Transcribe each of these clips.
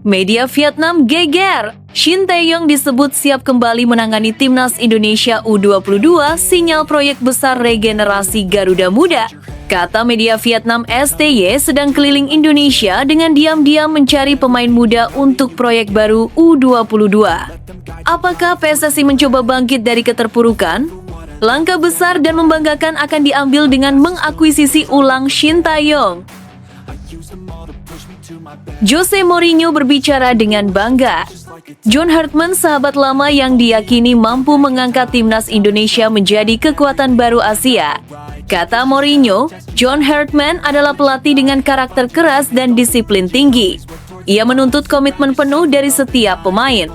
Media Vietnam geger. Shin Tae-yong disebut siap kembali menangani timnas Indonesia U22 sinyal proyek besar regenerasi Garuda Muda. Kata media Vietnam STY sedang keliling Indonesia dengan diam-diam mencari pemain muda untuk proyek baru U22. Apakah PSSI mencoba bangkit dari keterpurukan? Langkah besar dan membanggakan akan diambil dengan mengakuisisi ulang Shin Tae-yong. Jose Mourinho berbicara dengan bangga. John Hartman, sahabat lama yang diyakini mampu mengangkat timnas Indonesia menjadi kekuatan baru Asia. Kata Mourinho, John Hartman adalah pelatih dengan karakter keras dan disiplin tinggi. Ia menuntut komitmen penuh dari setiap pemain.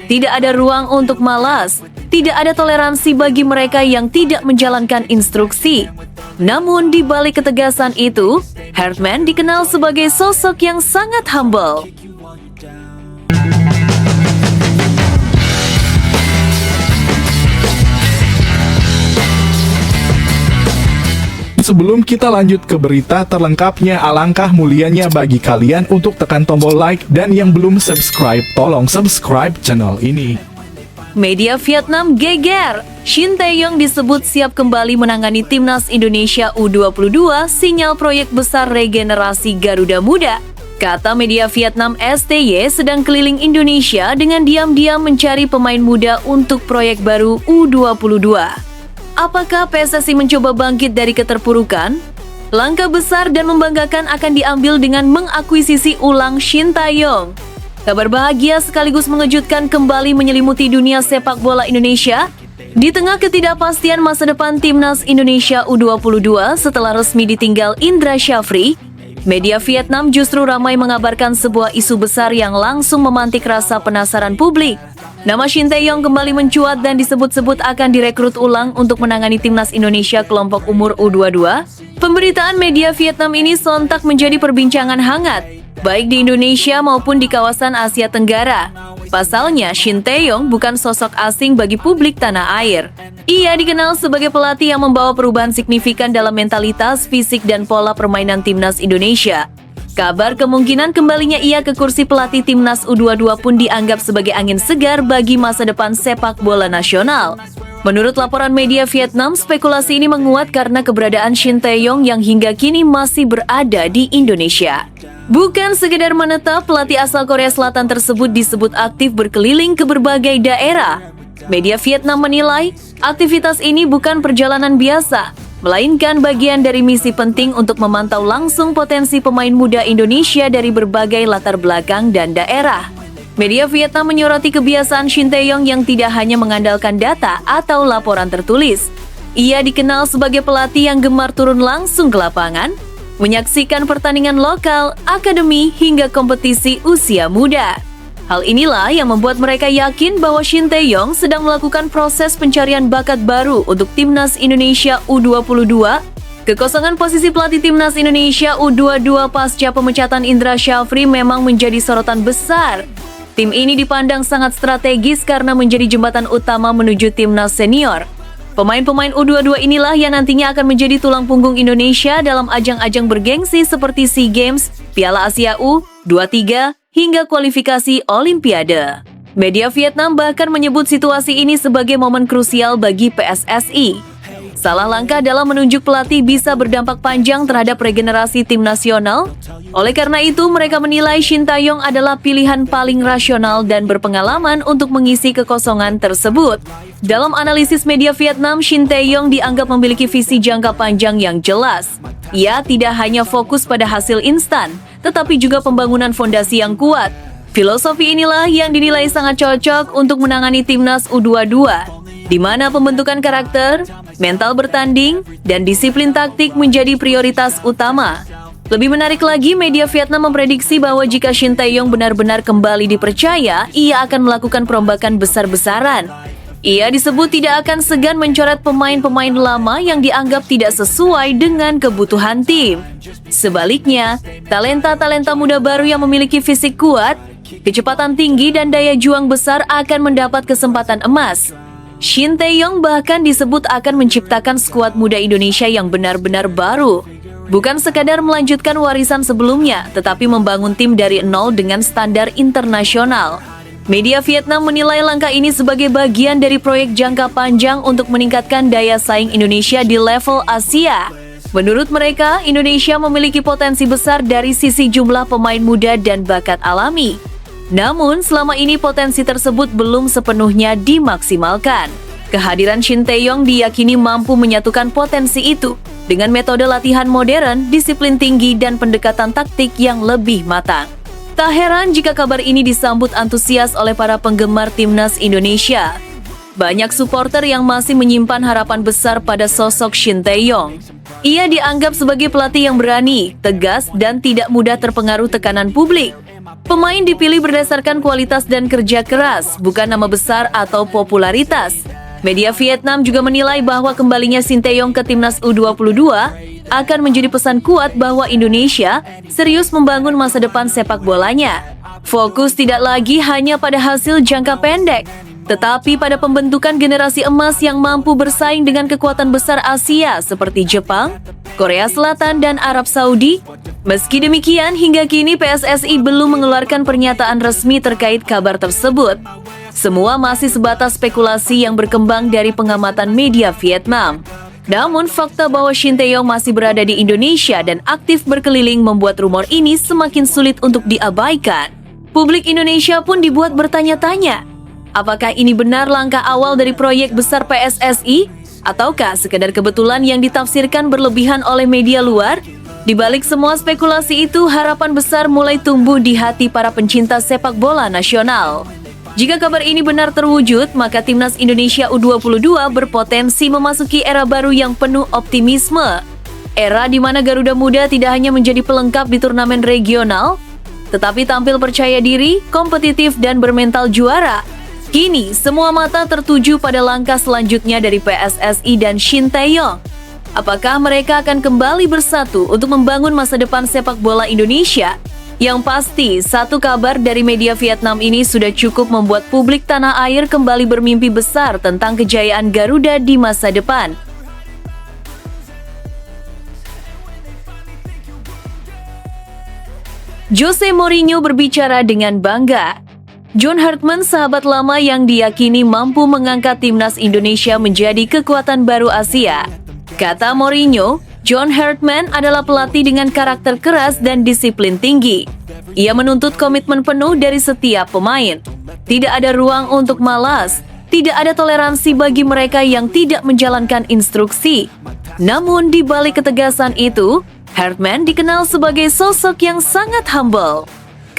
Tidak ada ruang untuk malas, tidak ada toleransi bagi mereka yang tidak menjalankan instruksi. Namun di balik ketegasan itu, Hartman dikenal sebagai sosok yang sangat humble. Sebelum kita lanjut ke berita terlengkapnya, alangkah mulianya bagi kalian untuk tekan tombol like dan yang belum subscribe, tolong subscribe channel ini. Media Vietnam geger. Shin Tae-yong disebut siap kembali menangani timnas Indonesia U22 sinyal proyek besar regenerasi Garuda Muda. Kata media Vietnam STY sedang keliling Indonesia dengan diam-diam mencari pemain muda untuk proyek baru U22. Apakah PSSI mencoba bangkit dari keterpurukan? Langkah besar dan membanggakan akan diambil dengan mengakuisisi ulang Shin Tae-yong. Kabar bahagia sekaligus mengejutkan kembali menyelimuti dunia sepak bola Indonesia. Di tengah ketidakpastian masa depan timnas Indonesia U22 setelah resmi ditinggal Indra Syafri, media Vietnam justru ramai mengabarkan sebuah isu besar yang langsung memantik rasa penasaran publik. Nama Shin Tae-yong kembali mencuat dan disebut-sebut akan direkrut ulang untuk menangani timnas Indonesia kelompok umur U22. Pemberitaan media Vietnam ini sontak menjadi perbincangan hangat, baik di Indonesia maupun di kawasan Asia Tenggara. Pasalnya, Shin Tae-yong bukan sosok asing bagi publik tanah air. Ia dikenal sebagai pelatih yang membawa perubahan signifikan dalam mentalitas, fisik, dan pola permainan timnas Indonesia. Kabar kemungkinan kembalinya ia ke kursi pelatih timnas U22 pun dianggap sebagai angin segar bagi masa depan sepak bola nasional. Menurut laporan media Vietnam, spekulasi ini menguat karena keberadaan Shin Tae-yong yang hingga kini masih berada di Indonesia. Bukan sekedar menetap, pelatih asal Korea Selatan tersebut disebut aktif berkeliling ke berbagai daerah. Media Vietnam menilai, aktivitas ini bukan perjalanan biasa, melainkan bagian dari misi penting untuk memantau langsung potensi pemain muda Indonesia dari berbagai latar belakang dan daerah. Media Vietnam menyoroti kebiasaan Shin Tae-yong yang tidak hanya mengandalkan data atau laporan tertulis. Ia dikenal sebagai pelatih yang gemar turun langsung ke lapangan, menyaksikan pertandingan lokal, akademi, hingga kompetisi usia muda. Hal inilah yang membuat mereka yakin bahwa Shin Tae-yong sedang melakukan proses pencarian bakat baru untuk timnas Indonesia U22. Kekosongan posisi pelatih timnas Indonesia U22 pasca pemecatan Indra Syafri memang menjadi sorotan besar. Tim ini dipandang sangat strategis karena menjadi jembatan utama menuju timnas senior. Pemain-pemain U22 inilah yang nantinya akan menjadi tulang punggung Indonesia dalam ajang-ajang bergengsi seperti SEA Games, Piala Asia U23, hingga kualifikasi Olimpiade. Media Vietnam bahkan menyebut situasi ini sebagai momen krusial bagi PSSI. Salah langkah dalam menunjuk pelatih bisa berdampak panjang terhadap regenerasi tim nasional. Oleh karena itu, mereka menilai Shin Tae-yong adalah pilihan paling rasional dan berpengalaman untuk mengisi kekosongan tersebut. Dalam analisis media Vietnam, Shin Tae-yong dianggap memiliki visi jangka panjang yang jelas. Ia tidak hanya fokus pada hasil instan, tetapi juga pembangunan fondasi yang kuat. Filosofi inilah yang dinilai sangat cocok untuk menangani timnas U22, di mana pembentukan karakter, mental bertanding, dan disiplin taktik menjadi prioritas utama. Lebih menarik lagi, media Vietnam memprediksi bahwa jika Shin Tae-yong benar-benar kembali dipercaya, ia akan melakukan perombakan besar-besaran. Ia disebut tidak akan segan mencoret pemain-pemain lama yang dianggap tidak sesuai dengan kebutuhan tim. Sebaliknya, talenta-talenta muda baru yang memiliki fisik kuat, kecepatan tinggi, dan daya juang besar akan mendapat kesempatan emas. Shin Tae-yong bahkan disebut akan menciptakan skuad muda Indonesia yang benar-benar baru. Bukan sekadar melanjutkan warisan sebelumnya, tetapi membangun tim dari nol dengan standar internasional. Media Vietnam menilai langkah ini sebagai bagian dari proyek jangka panjang untuk meningkatkan daya saing Indonesia di level Asia. Menurut mereka, Indonesia memiliki potensi besar dari sisi jumlah pemain muda dan bakat alami. Namun, selama ini potensi tersebut belum sepenuhnya dimaksimalkan. Kehadiran Shin Tae-yong diyakini mampu menyatukan potensi itu dengan metode latihan modern, disiplin tinggi, dan pendekatan taktik yang lebih matang. Tak heran jika kabar ini disambut antusias oleh para penggemar timnas Indonesia. Banyak supporter yang masih menyimpan harapan besar pada sosok Shin Tae-yong. Ia dianggap sebagai pelatih yang berani, tegas, dan tidak mudah terpengaruh tekanan publik. Pemain dipilih berdasarkan kualitas dan kerja keras, bukan nama besar atau popularitas. Media Vietnam juga menilai bahwa kembalinya Shin Tae-yong ke timnas U22 akan menjadi pesan kuat bahwa Indonesia serius membangun masa depan sepak bolanya. Fokus tidak lagi hanya pada hasil jangka pendek, tetapi pada pembentukan generasi emas yang mampu bersaing dengan kekuatan besar Asia seperti Jepang, Korea Selatan, dan Arab Saudi. Meski demikian, hingga kini PSSI belum mengeluarkan pernyataan resmi terkait kabar tersebut. Semua masih sebatas spekulasi yang berkembang dari pengamatan media Vietnam. Namun, fakta bahwa Shin Tae-yong masih berada di Indonesia dan aktif berkeliling membuat rumor ini semakin sulit untuk diabaikan. Publik Indonesia pun dibuat bertanya-tanya, apakah ini benar langkah awal dari proyek besar PSSI? Ataukah sekedar kebetulan yang ditafsirkan berlebihan oleh media luar? Di balik semua spekulasi itu, harapan besar mulai tumbuh di hati para pencinta sepak bola nasional. Jika kabar ini benar terwujud, maka timnas Indonesia U22 berpotensi memasuki era baru yang penuh optimisme. Era di mana Garuda Muda tidak hanya menjadi pelengkap di turnamen regional, tetapi tampil percaya diri, kompetitif, dan bermental juara. Kini, semua mata tertuju pada langkah selanjutnya dari PSSI dan Shin Tae-yong. Apakah mereka akan kembali bersatu untuk membangun masa depan sepak bola Indonesia? Yang pasti, satu kabar dari media Vietnam ini sudah cukup membuat publik tanah air kembali bermimpi besar tentang kejayaan Garuda di masa depan. Jose Mourinho berbicara dengan bangga. John Hartman, sahabat lama yang diyakini mampu mengangkat timnas Indonesia menjadi kekuatan baru Asia. Kata Mourinho, John Hartman adalah pelatih dengan karakter keras dan disiplin tinggi. Ia menuntut komitmen penuh dari setiap pemain. Tidak ada ruang untuk malas, tidak ada toleransi bagi mereka yang tidak menjalankan instruksi. Namun di balik ketegasan itu, Hartman dikenal sebagai sosok yang sangat humble.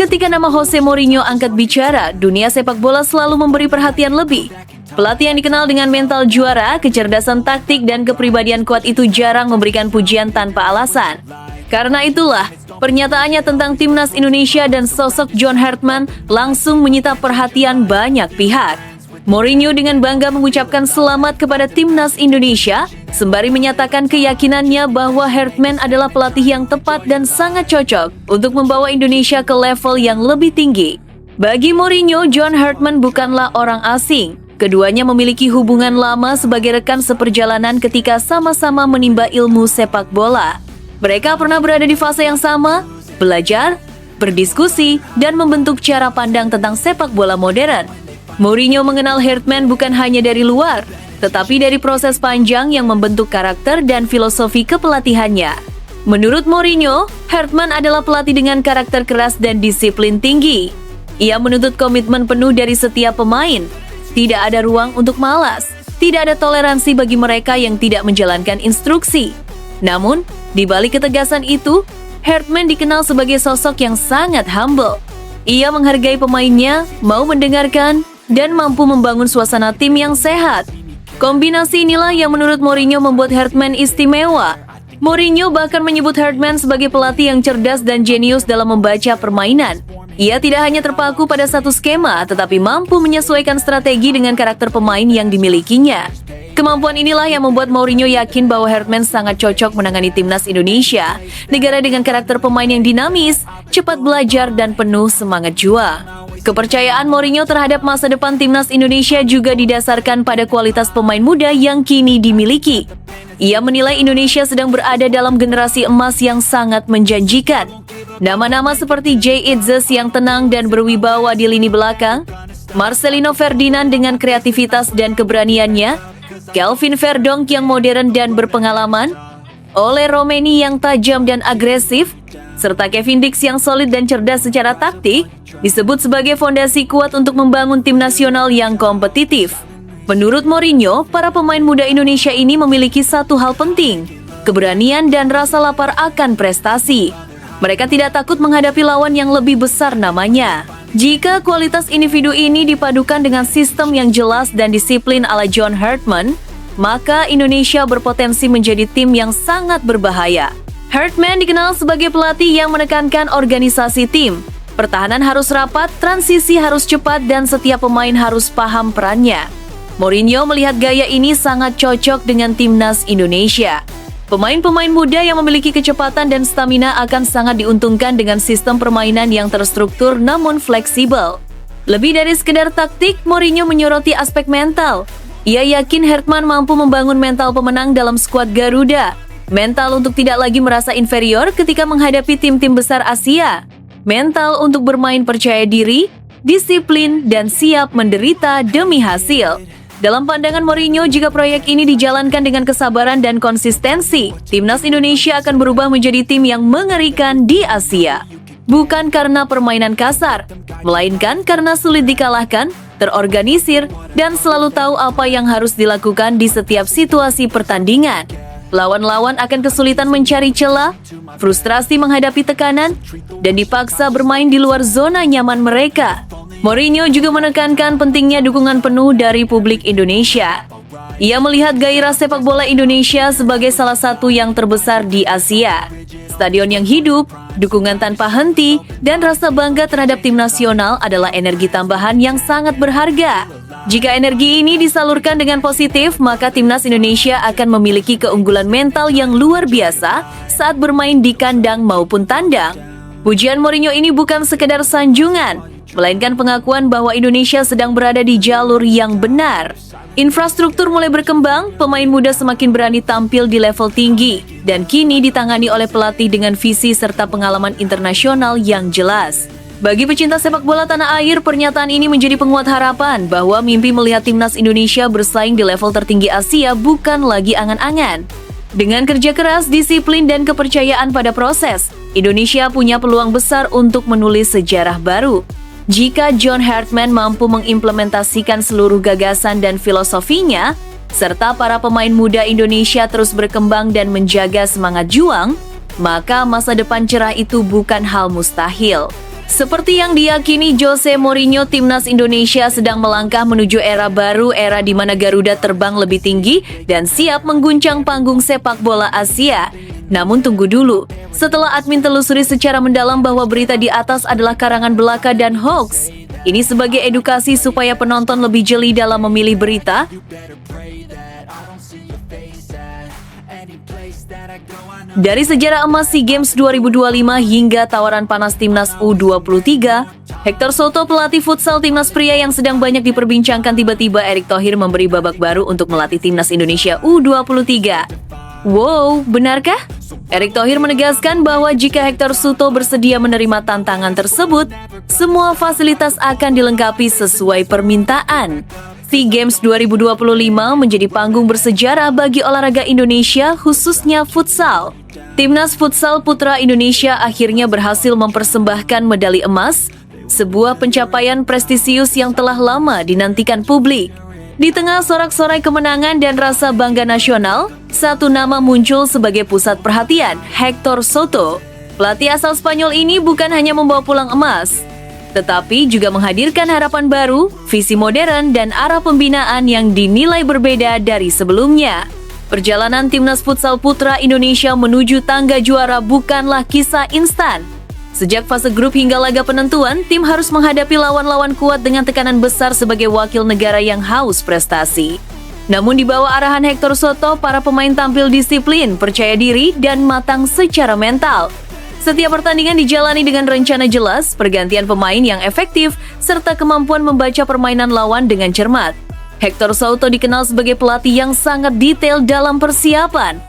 Ketika nama Jose Mourinho angkat bicara, dunia sepak bola selalu memberi perhatian lebih. Pelatih yang dikenal dengan mental juara, kecerdasan taktik, dan kepribadian kuat itu jarang memberikan pujian tanpa alasan. Karena itulah, pernyataannya tentang timnas Indonesia dan sosok John Hartman langsung menyita perhatian banyak pihak. Mourinho dengan bangga mengucapkan selamat kepada timnas Indonesia, sembari menyatakan keyakinannya bahwa Hartman adalah pelatih yang tepat dan sangat cocok untuk membawa Indonesia ke level yang lebih tinggi. Bagi Mourinho, John Hartman bukanlah orang asing. Keduanya memiliki hubungan lama sebagai rekan seperjalanan ketika sama-sama menimba ilmu sepak bola. Mereka pernah berada di fase yang sama, belajar, berdiskusi, dan membentuk cara pandang tentang sepak bola modern. Mourinho mengenal Hartman bukan hanya dari luar, tetapi dari proses panjang yang membentuk karakter dan filosofi kepelatihannya. Menurut Mourinho, Hartman adalah pelatih dengan karakter keras dan disiplin tinggi. Ia menuntut komitmen penuh dari setiap pemain. Tidak ada ruang untuk malas, tidak ada toleransi bagi mereka yang tidak menjalankan instruksi. Namun, di balik ketegasan itu, Hartman dikenal sebagai sosok yang sangat humble. Ia menghargai pemainnya, mau mendengarkan, dan mampu membangun suasana tim yang sehat. Kombinasi inilah yang menurut Mourinho membuat Hartman istimewa. Mourinho bahkan menyebut Hartman sebagai pelatih yang cerdas dan jenius dalam membaca permainan. Ia tidak hanya terpaku pada satu skema, tetapi mampu menyesuaikan strategi dengan karakter pemain yang dimilikinya. Kemampuan inilah yang membuat Mourinho yakin bahwa Hartman sangat cocok menangani timnas Indonesia, negara dengan karakter pemain yang dinamis, cepat belajar, dan penuh semangat juang. Kepercayaan Mourinho terhadap masa depan timnas Indonesia juga didasarkan pada kualitas pemain muda yang kini dimiliki. Ia menilai Indonesia sedang berada dalam generasi emas yang sangat menjanjikan. Nama-nama seperti Jay Itzes yang tenang dan berwibawa di lini belakang, Marcelino Ferdinand dengan kreativitas dan keberaniannya, Kelvin Verdonk yang modern dan berpengalaman, Ole Romeni yang tajam dan agresif, serta Kevin Dix yang solid dan cerdas secara taktik, disebut sebagai fondasi kuat untuk membangun tim nasional yang kompetitif. Menurut Mourinho, para pemain muda Indonesia ini memiliki satu hal penting, keberanian dan rasa lapar akan prestasi. Mereka tidak takut menghadapi lawan yang lebih besar namanya. Jika kualitas individu ini dipadukan dengan sistem yang jelas dan disiplin ala John Hartman, maka Indonesia berpotensi menjadi tim yang sangat berbahaya. Hartman dikenal sebagai pelatih yang menekankan organisasi tim. Pertahanan harus rapat, transisi harus cepat, dan setiap pemain harus paham perannya. Mourinho melihat gaya ini sangat cocok dengan timnas Indonesia. Pemain-pemain muda yang memiliki kecepatan dan stamina akan sangat diuntungkan dengan sistem permainan yang terstruktur namun fleksibel. Lebih dari sekedar taktik, Mourinho menyoroti aspek mental. Ia yakin Hartman mampu membangun mental pemenang dalam skuad Garuda. Mental untuk tidak lagi merasa inferior ketika menghadapi tim-tim besar Asia. Mental untuk bermain percaya diri, disiplin, dan siap menderita demi hasil. Dalam pandangan Mourinho, jika proyek ini dijalankan dengan kesabaran dan konsistensi, timnas Indonesia akan berubah menjadi tim yang mengerikan di Asia. Bukan karena permainan kasar, melainkan karena sulit dikalahkan, terorganisir, dan selalu tahu apa yang harus dilakukan di setiap situasi pertandingan. Lawan-lawan akan kesulitan mencari celah, frustrasi menghadapi tekanan, dan dipaksa bermain di luar zona nyaman mereka. Mourinho juga menekankan pentingnya dukungan penuh dari publik Indonesia. Ia melihat gairah sepak bola Indonesia sebagai salah satu yang terbesar di Asia. Stadion yang hidup, dukungan tanpa henti, dan rasa bangga terhadap tim nasional adalah energi tambahan yang sangat berharga. Jika energi ini disalurkan dengan positif, maka timnas Indonesia akan memiliki keunggulan mental yang luar biasa saat bermain di kandang maupun tandang. Pujian Mourinho ini bukan sekedar sanjungan, melainkan pengakuan bahwa Indonesia sedang berada di jalur yang benar. Infrastruktur mulai berkembang, pemain muda semakin berani tampil di level tinggi, dan kini ditangani oleh pelatih dengan visi serta pengalaman internasional yang jelas. Bagi pecinta sepak bola tanah air, pernyataan ini menjadi penguat harapan bahwa mimpi melihat timnas Indonesia bersaing di level tertinggi Asia bukan lagi angan-angan. Dengan kerja keras, disiplin, dan kepercayaan pada proses, Indonesia punya peluang besar untuk menulis sejarah baru. Jika John Hartman mampu mengimplementasikan seluruh gagasan dan filosofinya, serta para pemain muda Indonesia terus berkembang dan menjaga semangat juang, maka masa depan cerah itu bukan hal mustahil. Seperti yang diyakini Jose Mourinho, timnas Indonesia sedang melangkah menuju era baru, era di mana Garuda terbang lebih tinggi dan siap mengguncang panggung sepak bola Asia. Namun tunggu dulu, setelah admin telusuri secara mendalam bahwa berita di atas adalah karangan belaka dan hoax. Ini sebagai edukasi supaya penonton lebih jeli dalam memilih berita. Dari sejarah emas SEA Games 2025 hingga tawaran panas timnas U23, Hector Soto, pelatih futsal timnas pria yang sedang banyak diperbincangkan, tiba-tiba Erick Thohir memberi babak baru untuk melatih timnas Indonesia U23. Wow, benarkah? Erick Thohir menegaskan bahwa jika Hector Soto bersedia menerima tantangan tersebut, semua fasilitas akan dilengkapi sesuai permintaan. SEA Games 2025 menjadi panggung bersejarah bagi olahraga Indonesia, khususnya futsal. Timnas futsal putra Indonesia akhirnya berhasil mempersembahkan medali emas, sebuah pencapaian prestisius yang telah lama dinantikan publik. Di tengah sorak-sorai kemenangan dan rasa bangga nasional, satu nama muncul sebagai pusat perhatian, Hector Soto. Pelatih asal Spanyol ini bukan hanya membawa pulang emas, tetapi juga menghadirkan harapan baru, visi modern, dan arah pembinaan yang dinilai berbeda dari sebelumnya. Perjalanan timnas futsal putra Indonesia menuju tangga juara bukanlah kisah instan. Sejak fase grup hingga laga penentuan, tim harus menghadapi lawan-lawan kuat dengan tekanan besar sebagai wakil negara yang haus prestasi. Namun di bawah arahan Hector Soto, para pemain tampil disiplin, percaya diri, dan matang secara mental. Setiap pertandingan dijalani dengan rencana jelas, pergantian pemain yang efektif, serta kemampuan membaca permainan lawan dengan cermat. Hector Souto dikenal sebagai pelatih yang sangat detail dalam persiapan.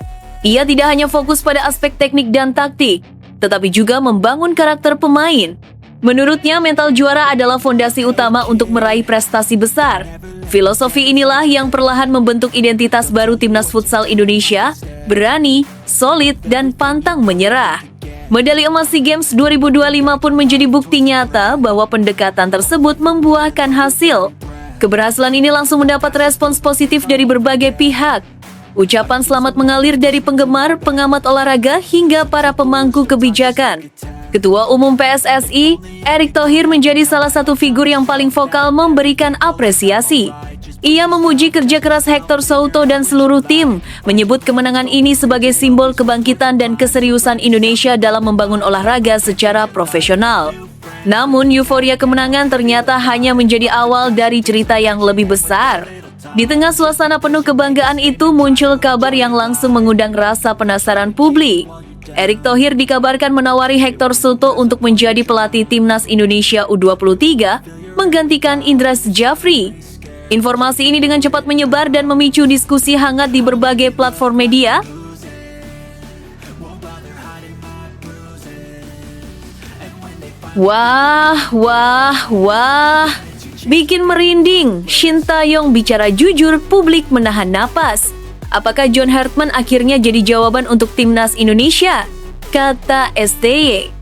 Ia tidak hanya fokus pada aspek teknik dan taktik, tetapi juga membangun karakter pemain. Menurutnya, mental juara adalah fondasi utama untuk meraih prestasi besar. Filosofi inilah yang perlahan membentuk identitas baru Timnas Futsal Indonesia, berani, solid, dan pantang menyerah. Medali emas SEA Games 2025 pun menjadi bukti nyata bahwa pendekatan tersebut membuahkan hasil. Keberhasilan ini langsung mendapat respons positif dari berbagai pihak. Ucapan selamat mengalir dari penggemar, pengamat olahraga, hingga para pemangku kebijakan. Ketua Umum PSSI, Erick Thohir menjadi salah satu figur yang paling vokal memberikan apresiasi. Ia memuji kerja keras Hector Souto dan seluruh tim, menyebut kemenangan ini sebagai simbol kebangkitan dan keseriusan Indonesia dalam membangun olahraga secara profesional. Namun, euforia kemenangan ternyata hanya menjadi awal dari cerita yang lebih besar. Di tengah suasana penuh kebanggaan itu muncul kabar yang langsung mengundang rasa penasaran publik. Erick Thohir dikabarkan menawari Hector Souto untuk menjadi pelatih Timnas Indonesia U23, menggantikan Indra Syafri. Informasi ini dengan cepat menyebar dan memicu diskusi hangat di berbagai platform media. Wah. Bikin merinding, Shin Tae-yong bicara jujur, publik menahan napas. Apakah John Hartman akhirnya jadi jawaban untuk Timnas Indonesia? Kata STY.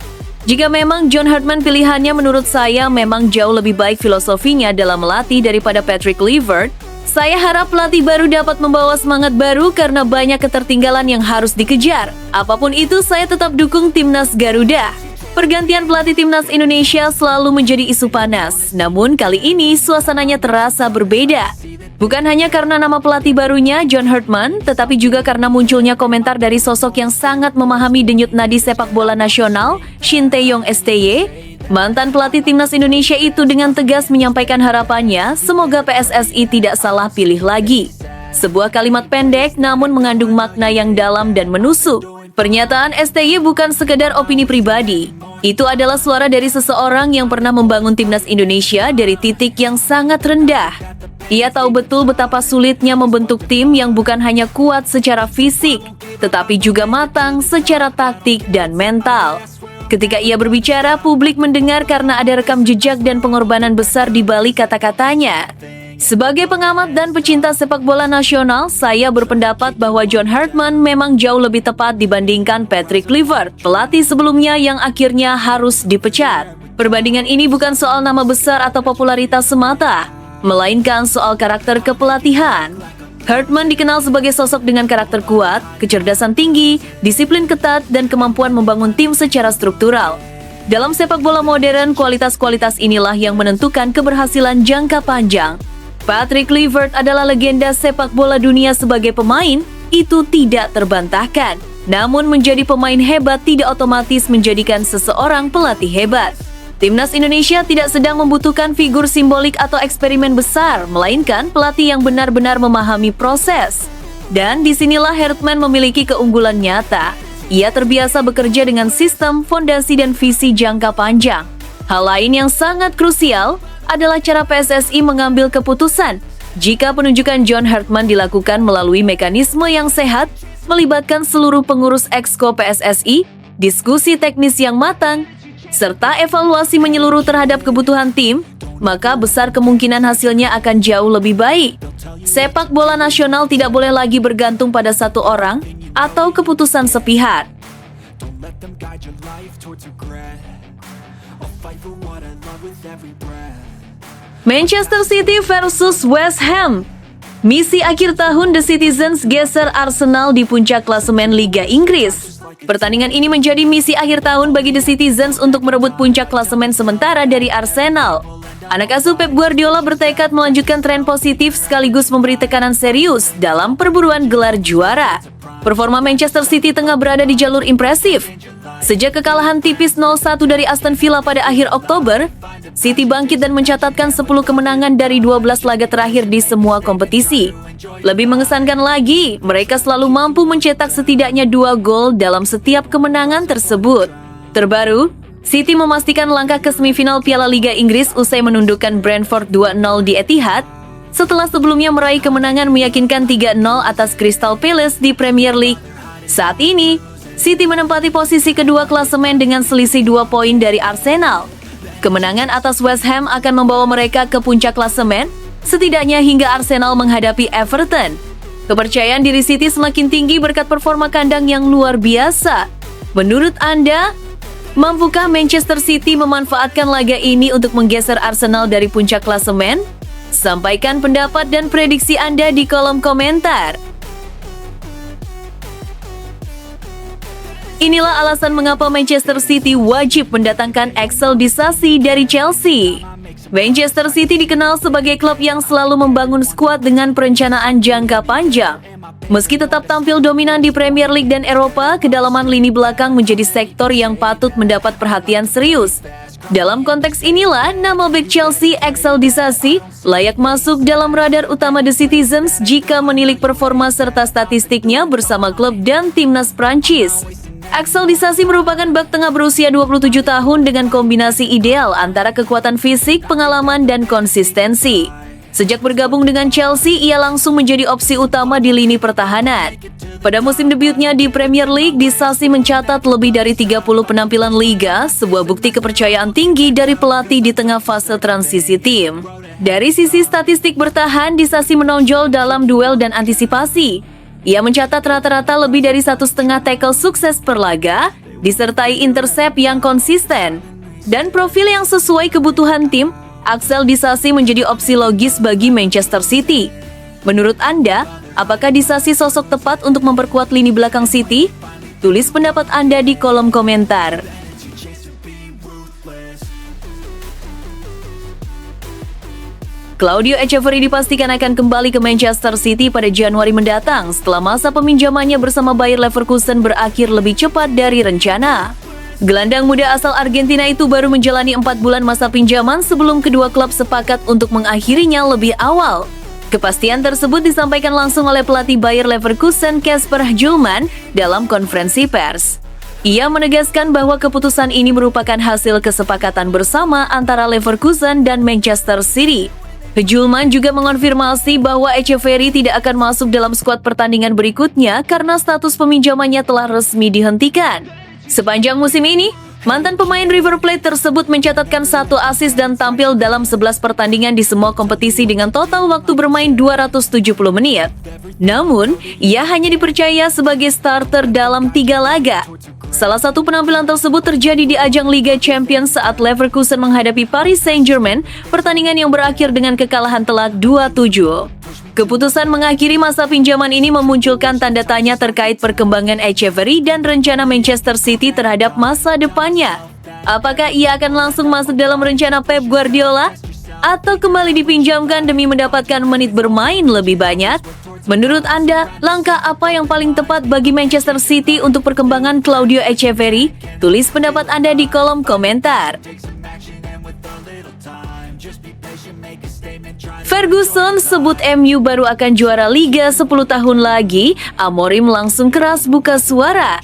Jika memang John Hartman pilihannya, menurut saya memang jauh lebih baik filosofinya dalam melatih daripada Patrick Kluivert. Saya harap pelatih baru dapat membawa semangat baru karena banyak ketertinggalan yang harus dikejar. Apapun itu, saya tetap dukung Timnas Garuda. Pergantian pelatih Timnas Indonesia selalu menjadi isu panas, namun kali ini suasananya terasa berbeda. Bukan hanya karena nama pelatih barunya, John Hartman, tetapi juga karena munculnya komentar dari sosok yang sangat memahami denyut nadi sepak bola nasional, Shin Tae-yong STY. Mantan pelatih Timnas Indonesia itu dengan tegas menyampaikan harapannya, semoga PSSI tidak salah pilih lagi. Sebuah kalimat pendek namun mengandung makna yang dalam dan menusuk. Pernyataan STY bukan sekedar opini pribadi. Itu adalah suara dari seseorang yang pernah membangun Timnas Indonesia dari titik yang sangat rendah. Ia tahu betul betapa sulitnya membentuk tim yang bukan hanya kuat secara fisik, tetapi juga matang secara taktik dan mental. Ketika ia berbicara, publik mendengar karena ada rekam jejak dan pengorbanan besar di balik kata-katanya. Sebagai pengamat dan pecinta sepak bola nasional, saya berpendapat bahwa John Hartman memang jauh lebih tepat dibandingkan Patrick Kluivert, pelatih sebelumnya yang akhirnya harus dipecat. Perbandingan ini bukan soal nama besar atau popularitas semata, melainkan soal karakter kepelatihan. Hartman dikenal sebagai sosok dengan karakter kuat, kecerdasan tinggi, disiplin ketat, dan kemampuan membangun tim secara struktural. Dalam sepak bola modern, kualitas-kualitas inilah yang menentukan keberhasilan jangka panjang. Patrick Kluivert adalah legenda sepak bola dunia sebagai pemain, itu tidak terbantahkan. Namun menjadi pemain hebat tidak otomatis menjadikan seseorang pelatih hebat. Timnas Indonesia tidak sedang membutuhkan figur simbolik atau eksperimen besar, melainkan pelatih yang benar-benar memahami proses. Dan disinilah Hartman memiliki keunggulan nyata. Ia terbiasa bekerja dengan sistem, fondasi, dan visi jangka panjang. Hal lain yang sangat krusial adalah cara PSSI mengambil keputusan. Jika penunjukan John Hartman dilakukan melalui mekanisme yang sehat, melibatkan seluruh pengurus Exco PSSI, diskusi teknis yang matang, serta evaluasi menyeluruh terhadap kebutuhan tim, maka besar kemungkinan hasilnya akan jauh lebih baik. Sepak bola nasional tidak boleh lagi bergantung pada satu orang atau keputusan sepihak. Manchester City versus West Ham. Misi akhir tahun The Citizens geser Arsenal di puncak klasemen Liga Inggris. Pertandingan ini menjadi misi akhir tahun bagi The Citizens untuk merebut puncak klasemen sementara dari Arsenal. Anak asuh Pep Guardiola bertekad melanjutkan tren positif sekaligus memberi tekanan serius dalam perburuan gelar juara. Performa Manchester City tengah berada di jalur impresif. Sejak kekalahan tipis 0-1 dari Aston Villa pada akhir Oktober, City bangkit dan mencatatkan 10 kemenangan dari 12 laga terakhir di semua kompetisi. Lebih mengesankan lagi, mereka selalu mampu mencetak setidaknya 2 gol dalam setiap kemenangan tersebut. Terbaru, City memastikan langkah ke semifinal Piala Liga Inggris usai menundukkan Brentford 2-0 di Etihad. setelah sebelumnya meraih kemenangan meyakinkan 3-0 atas Crystal Palace di Premier League. Saat ini, City menempati posisi kedua klasemen dengan selisih 2 poin dari Arsenal. Kemenangan atas West Ham akan membawa mereka ke puncak klasemen, setidaknya hingga Arsenal menghadapi Everton. Kepercayaan diri City semakin tinggi berkat performa kandang yang luar biasa. Menurut Anda, mampukah Manchester City memanfaatkan laga ini untuk menggeser Arsenal dari puncak klasemen? Sampaikan pendapat dan prediksi Anda di kolom komentar. Inilah alasan mengapa Manchester City wajib mendatangkan Axel Disasi dari Chelsea. Manchester City dikenal sebagai klub yang selalu membangun skuad dengan perencanaan jangka panjang. Meski tetap tampil dominan di Premier League dan Eropa, kedalaman lini belakang menjadi sektor yang patut mendapat perhatian serius. Dalam konteks inilah, nama bek Chelsea Axel Disasi layak masuk dalam radar utama The Citizens jika menilik performa serta statistiknya bersama klub dan timnas Prancis. Axel Disasi merupakan bek tengah berusia 27 tahun dengan kombinasi ideal antara kekuatan fisik, pengalaman, dan konsistensi. Sejak bergabung dengan Chelsea, ia langsung menjadi opsi utama di lini pertahanan. Pada musim debutnya di Premier League, Disasi mencatat lebih dari 30 penampilan liga, sebuah bukti kepercayaan tinggi dari pelatih di tengah fase transisi tim. Dari sisi statistik bertahan, Disasi menonjol dalam duel dan antisipasi. Ia mencatat rata-rata lebih dari 1,5 tackle sukses per laga, disertai intercept yang konsisten. Dan profil yang sesuai kebutuhan tim, Axel Disasi menjadi opsi logis bagi Manchester City. Menurut Anda, apakah Disasi sosok tepat untuk memperkuat lini belakang City? Tulis pendapat Anda di kolom komentar. Claudio Echeverri dipastikan akan kembali ke Manchester City pada Januari mendatang setelah masa peminjamannya bersama Bayer Leverkusen berakhir lebih cepat dari rencana. Gelandang muda asal Argentina itu baru menjalani 4 bulan masa pinjaman sebelum kedua klub sepakat untuk mengakhirinya lebih awal. Kepastian tersebut disampaikan langsung oleh pelatih Bayer Leverkusen Kasper Hjulman dalam konferensi pers. Ia menegaskan bahwa keputusan ini merupakan hasil kesepakatan bersama antara Leverkusen dan Manchester City. Hjulman juga mengonfirmasi bahwa Echeverri tidak akan masuk dalam skuad pertandingan berikutnya karena status peminjamannya telah resmi dihentikan. Sepanjang musim ini, mantan pemain River Plate tersebut mencatatkan 1 assist dan tampil dalam 11 pertandingan di semua kompetisi dengan total waktu bermain 270 menit. Namun, ia hanya dipercaya sebagai starter dalam 3 laga. Salah satu penampilan tersebut terjadi di ajang Liga Champions saat Leverkusen menghadapi Paris Saint-Germain, pertandingan yang berakhir dengan kekalahan telak 2-7. Keputusan mengakhiri masa pinjaman ini memunculkan tanda tanya terkait perkembangan Echeverri dan rencana Manchester City terhadap masa depannya. Apakah ia akan langsung masuk dalam rencana Pep Guardiola? Atau kembali dipinjamkan demi mendapatkan menit bermain lebih banyak? Menurut Anda, langkah apa yang paling tepat bagi Manchester City untuk perkembangan Claudio Echeverri? Tulis pendapat Anda di kolom komentar. Ferguson sebut MU baru akan juara Liga 10 tahun lagi, Amorim langsung keras buka suara.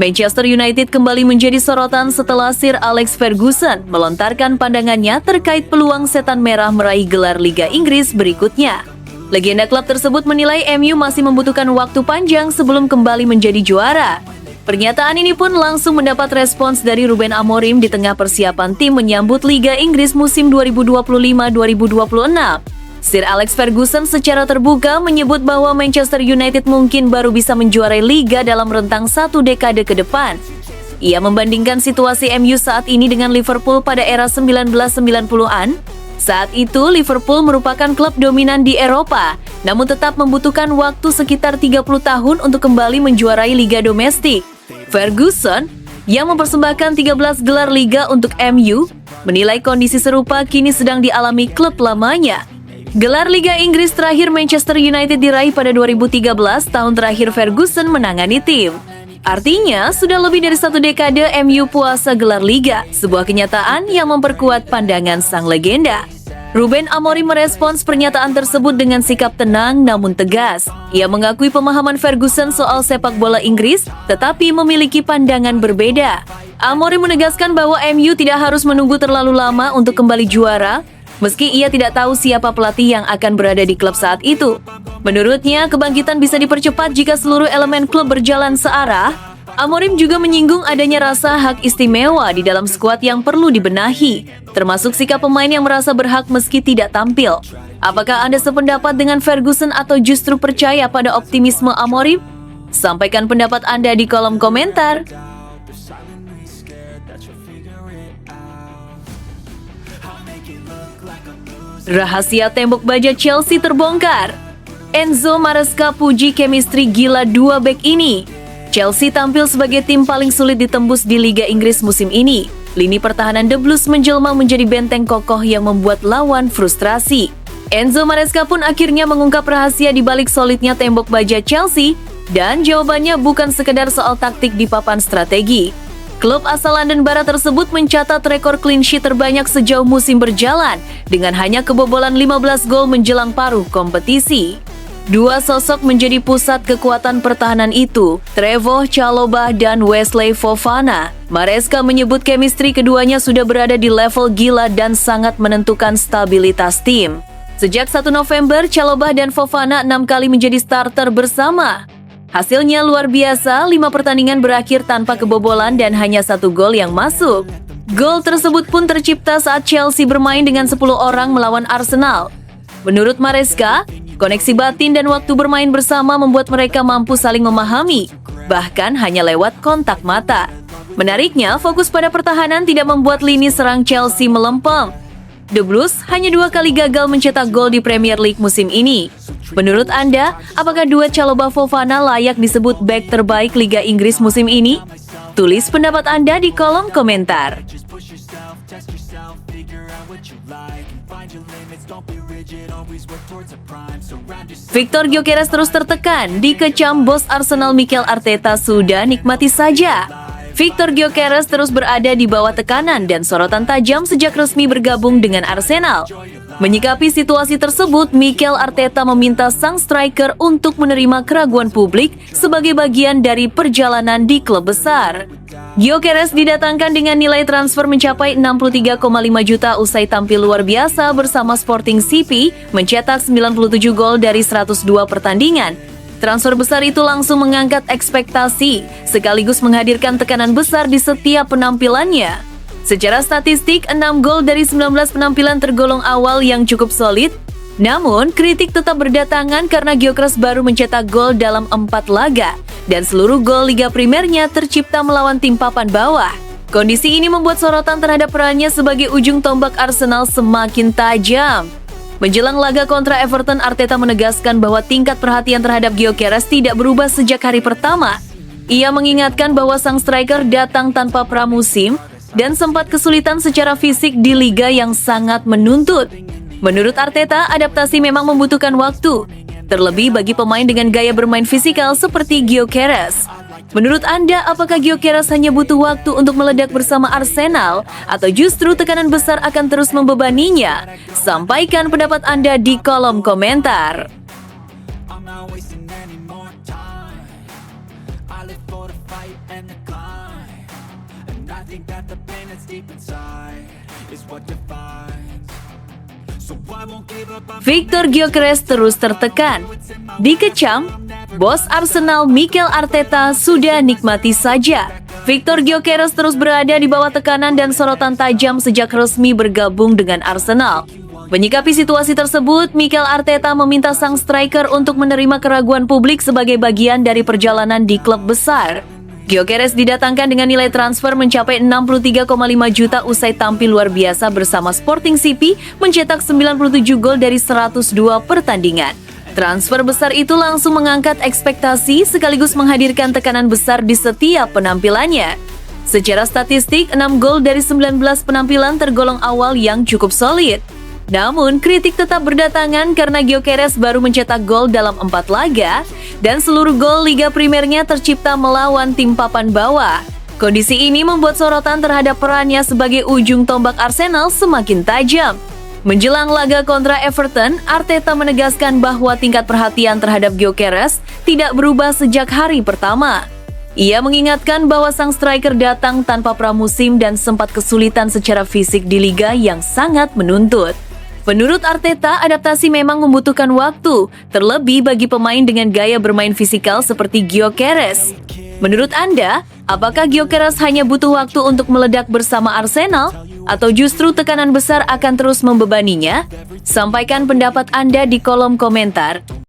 Manchester United kembali menjadi sorotan setelah Sir Alex Ferguson melontarkan pandangannya terkait peluang setan merah meraih gelar Liga Inggris berikutnya. Legenda klub tersebut menilai MU masih membutuhkan waktu panjang sebelum kembali menjadi juara. Pernyataan ini pun langsung mendapat respons dari Ruben Amorim di tengah persiapan tim menyambut Liga Inggris musim 2025-2026. Sir Alex Ferguson secara terbuka menyebut bahwa Manchester United mungkin baru bisa menjuarai Liga dalam rentang 1 dekade ke depan. Ia membandingkan situasi MU saat ini dengan Liverpool pada era 1990-an. Saat itu, Liverpool merupakan klub dominan di Eropa, namun tetap membutuhkan waktu sekitar 30 tahun untuk kembali menjuarai liga domestik. Ferguson, yang mempersembahkan 13 gelar liga untuk MU, menilai kondisi serupa kini sedang dialami klub lamanya. Gelar Liga Inggris terakhir Manchester United diraih pada 2013, tahun terakhir Ferguson menangani tim. Artinya, sudah lebih dari 1 dekade MU puasa gelar Liga, sebuah kenyataan yang memperkuat pandangan sang legenda. Ruben Amorim merespons pernyataan tersebut dengan sikap tenang namun tegas. Ia mengakui pemahaman Ferguson soal sepak bola Inggris, tetapi memiliki pandangan berbeda. Amorim menegaskan bahwa MU tidak harus menunggu terlalu lama untuk kembali juara. meski ia tidak tahu siapa pelatih yang akan berada di klub saat itu. Menurutnya, kebangkitan bisa dipercepat jika seluruh elemen klub berjalan searah. Amorim juga menyinggung adanya rasa hak istimewa di dalam skuad yang perlu dibenahi, termasuk sikap pemain yang merasa berhak meski tidak tampil. Apakah Anda sependapat dengan Ferguson atau justru percaya pada optimisme Amorim? Sampaikan pendapat Anda di kolom komentar. Rahasia tembok baja Chelsea terbongkar. Enzo Maresca puji chemistry gila dua bek ini. Chelsea tampil sebagai tim paling sulit ditembus di Liga Inggris musim ini. Lini pertahanan The Blues menjelma menjadi benteng kokoh yang membuat lawan frustrasi. Enzo Maresca pun akhirnya mengungkap rahasia di balik solidnya tembok baja Chelsea, dan jawabannya bukan sekedar soal taktik di papan strategi. Klub asal London Barat tersebut mencatat rekor clean sheet terbanyak sejauh musim berjalan, dengan hanya kebobolan 15 gol menjelang paruh kompetisi. Dua sosok menjadi pusat kekuatan pertahanan itu, Trevoh Chalobah dan Wesley Fofana. Maresca menyebut chemistry keduanya sudah berada di level gila dan sangat menentukan stabilitas tim. Sejak 1 November, Chalobah dan Fofana 6 kali menjadi starter bersama. Hasilnya luar biasa, 5 pertandingan berakhir tanpa kebobolan dan hanya 1 gol yang masuk. Gol tersebut pun tercipta saat Chelsea bermain dengan 10 orang melawan Arsenal. Menurut Maresca, koneksi batin dan waktu bermain bersama membuat mereka mampu saling memahami, bahkan hanya lewat kontak mata. Menariknya, fokus pada pertahanan tidak membuat lini serang Chelsea melempem. The Blues hanya 2 kali gagal mencetak gol di Premier League musim ini. Menurut Anda, apakah duet Chalobah Fofana layak disebut bek terbaik Liga Inggris musim ini? Tulis pendapat Anda di kolom komentar. Victor Gyökeres terus tertekan, dikecam bos Arsenal Mikel Arteta sudah nikmati saja. Victor Gyökeres terus berada di bawah tekanan dan sorotan tajam sejak resmi bergabung dengan Arsenal. Menyikapi situasi tersebut, Mikel Arteta meminta sang striker untuk menerima keraguan publik sebagai bagian dari perjalanan di klub besar. Gyökeres didatangkan dengan nilai transfer mencapai 63,5 juta usai tampil luar biasa bersama Sporting CP, mencetak 97 gol dari 102 pertandingan. Transfer besar itu langsung mengangkat ekspektasi, sekaligus menghadirkan tekanan besar di setiap penampilannya. Secara statistik, 6 gol dari 19 penampilan tergolong awal yang cukup solid. Namun, kritik tetap berdatangan karena Gyökeres baru mencetak gol dalam 4 laga, dan seluruh gol Liga Primernya tercipta melawan tim papan bawah. Kondisi ini membuat sorotan terhadap perannya sebagai ujung tombak Arsenal semakin tajam. Menjelang laga kontra Everton, Arteta menegaskan bahwa tingkat perhatian terhadap Gyökeres tidak berubah sejak hari pertama. Ia mengingatkan bahwa sang striker datang tanpa pramusim dan sempat kesulitan secara fisik di liga yang sangat menuntut. Menurut Arteta, adaptasi memang membutuhkan waktu, terlebih bagi pemain dengan gaya bermain fisikal seperti Gyökeres. Menurut Anda, apakah Gyökeres hanya butuh waktu untuk meledak bersama Arsenal atau justru tekanan besar akan terus membebaninya? Sampaikan pendapat Anda di kolom komentar. Victor Gyökeres terus tertekan. Dikecam, bos Arsenal Mikel Arteta sudah nikmati saja. Victor Gyökeres terus berada di bawah tekanan dan sorotan tajam sejak resmi bergabung dengan Arsenal. Menyikapi situasi tersebut, Mikel Arteta meminta sang striker untuk menerima keraguan publik sebagai bagian dari perjalanan di klub besar. Gyökeres didatangkan dengan nilai transfer mencapai 63,5 juta usai tampil luar biasa bersama Sporting CP, mencetak 97 gol dari 102 pertandingan. Transfer besar itu langsung mengangkat ekspektasi sekaligus menghadirkan tekanan besar di setiap penampilannya. Secara statistik, 6 gol dari 19 penampilan tergolong awal yang cukup solid. Namun, kritik tetap berdatangan karena Gyökeres baru mencetak gol dalam 4 laga dan seluruh gol Liga Primernya tercipta melawan tim papan bawah. Kondisi ini membuat sorotan terhadap perannya sebagai ujung tombak Arsenal semakin tajam. Menjelang laga kontra Everton, Arteta menegaskan bahwa tingkat perhatian terhadap Gyökeres tidak berubah sejak hari pertama. Ia mengingatkan bahwa sang striker datang tanpa pramusim dan sempat kesulitan secara fisik di liga yang sangat menuntut. Menurut Arteta, adaptasi memang membutuhkan waktu, terlebih bagi pemain dengan gaya bermain fisikal seperti Gyökeres. Menurut Anda, apakah Gyökeres hanya butuh waktu untuk meledak bersama Arsenal, atau justru tekanan besar akan terus membebaninya? Sampaikan pendapat Anda di kolom komentar.